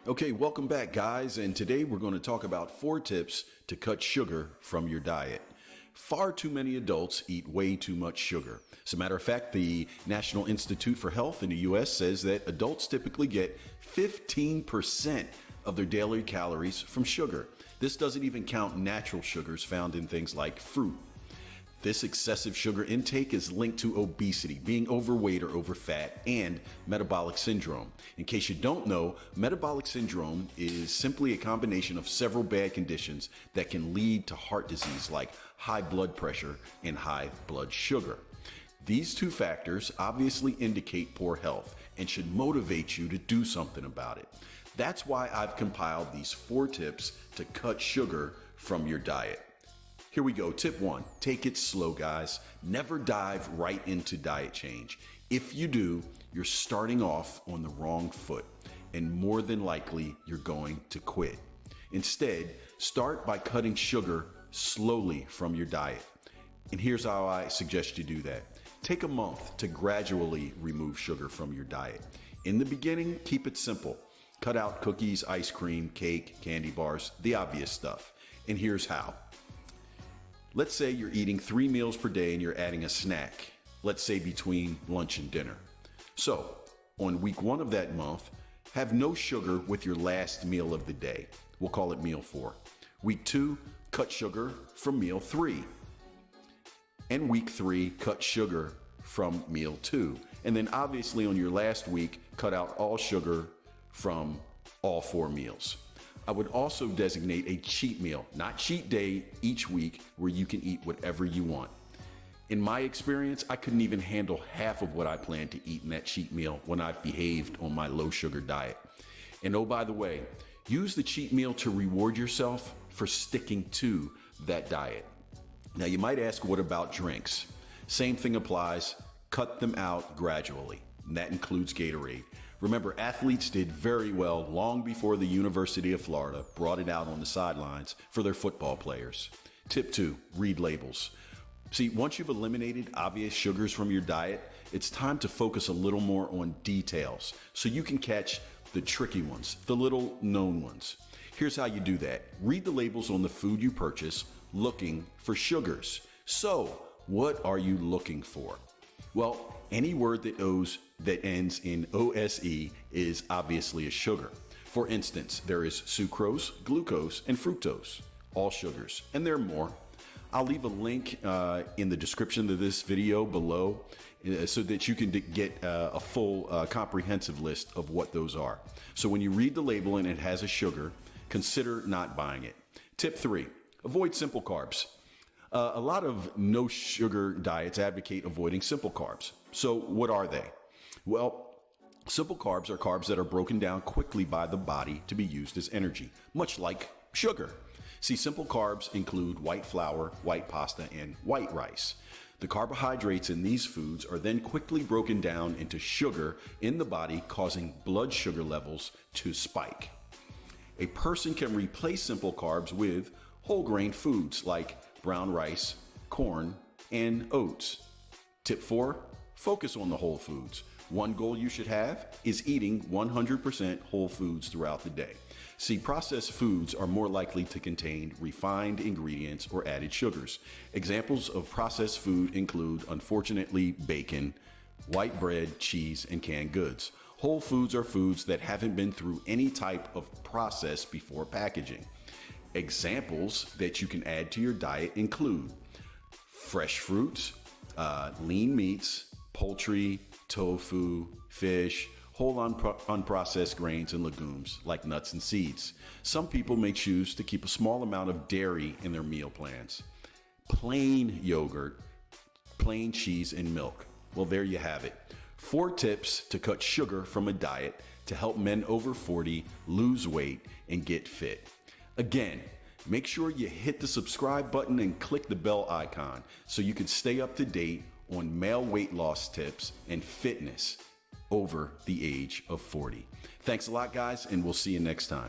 Okay, welcome back, guys. And today we're going to talk about 4 tips to cut sugar from your diet. Far too many adults eat way too much sugar. As a matter of fact, the National Institute for Health in the US says that adults typically get 15% of their daily calories from sugar. This doesn't even count natural sugars found in things like fruit. This excessive sugar intake is linked to obesity, being overweight or overfat, and metabolic syndrome. In case you don't know, metabolic syndrome is simply a combination of several bad conditions that can lead to heart disease like high blood pressure and high blood sugar. These 2 factors obviously indicate poor health and should motivate you to do something about it. That's why I've compiled these 4 tips to cut sugar from your diet. Here we go. Tip 1, take it slow, guys. Never dive right into diet change. If you do, you're starting off on the wrong foot, and more than likely, you're going to quit. Instead, start by cutting sugar slowly from your diet. And here's how I suggest you do that. Take a month to gradually remove sugar from your diet. In the beginning, keep it simple. Cut out cookies, ice cream, cake, candy bars, the obvious stuff. And here's how. Let's say you're eating 3 meals per day and you're adding a snack, let's say between lunch and dinner. So, on week 1 of that month, have no sugar with your last meal of the day. We'll call it meal 4. Week 2, cut sugar from meal 3. And week 3, cut sugar from meal 2. And then obviously on your last week, cut out all sugar from all 4 meals. I would also designate a cheat meal, not cheat day, each week where you can eat whatever you want. In my experience, I couldn't even handle half of what I planned to eat in that cheat meal when I've behaved on my low sugar diet. And oh, by the way, use the cheat meal to reward yourself for sticking to that diet. Now you might ask, what about drinks? Same thing applies. Cut them out gradually. And that includes Gatorade. Remember, athletes did very well long before the University of Florida brought it out on the sidelines for their football players. Tip 2, read labels. See, once you've eliminated obvious sugars from your diet, it's time to focus a little more on details so you can catch the tricky ones, the little known ones. Here's how you do that. Read the labels on the food you purchase looking for sugars. So, what are you looking for? Well, any word that ends in OSE is obviously a sugar. For instance, there is sucrose, glucose, and fructose, all sugars, and there are more. I'll leave a link in the description of this video below so that you can get a full comprehensive list of what those are. So when you read the label and it has a sugar, consider not buying it. Tip 3, avoid simple carbs. A lot of no sugar diets advocate avoiding simple carbs. So what are they? Well, simple carbs are carbs that are broken down quickly by the body to be used as energy, much like sugar. See, simple carbs include white flour, white pasta, and white rice. The carbohydrates in these foods are then quickly broken down into sugar in the body, causing blood sugar levels to spike. A person can replace simple carbs with whole grain foods like brown rice, corn, and oats. Tip 4, focus on the whole foods. One goal you should have is eating 100% whole foods throughout the day. See, processed foods are more likely to contain refined ingredients or added sugars. Examples of processed food include, unfortunately, bacon, white bread, cheese, and canned goods. Whole foods are foods that haven't been through any type of process before packaging. Examples that you can add to your diet include fresh fruits, lean meats, poultry, tofu, fish, whole unprocessed grains and legumes like nuts and seeds. Some people may choose to keep a small amount of dairy in their meal plans. Plain yogurt, plain cheese, and milk. Well, there you have it. 4 tips to cut sugar from a diet to help men over 40 lose weight and get fit. Again, make sure you hit the subscribe button and click the bell icon so you can stay up to date on male weight loss tips and fitness over the age of 40. Thanks a lot, guys, and we'll see you next time.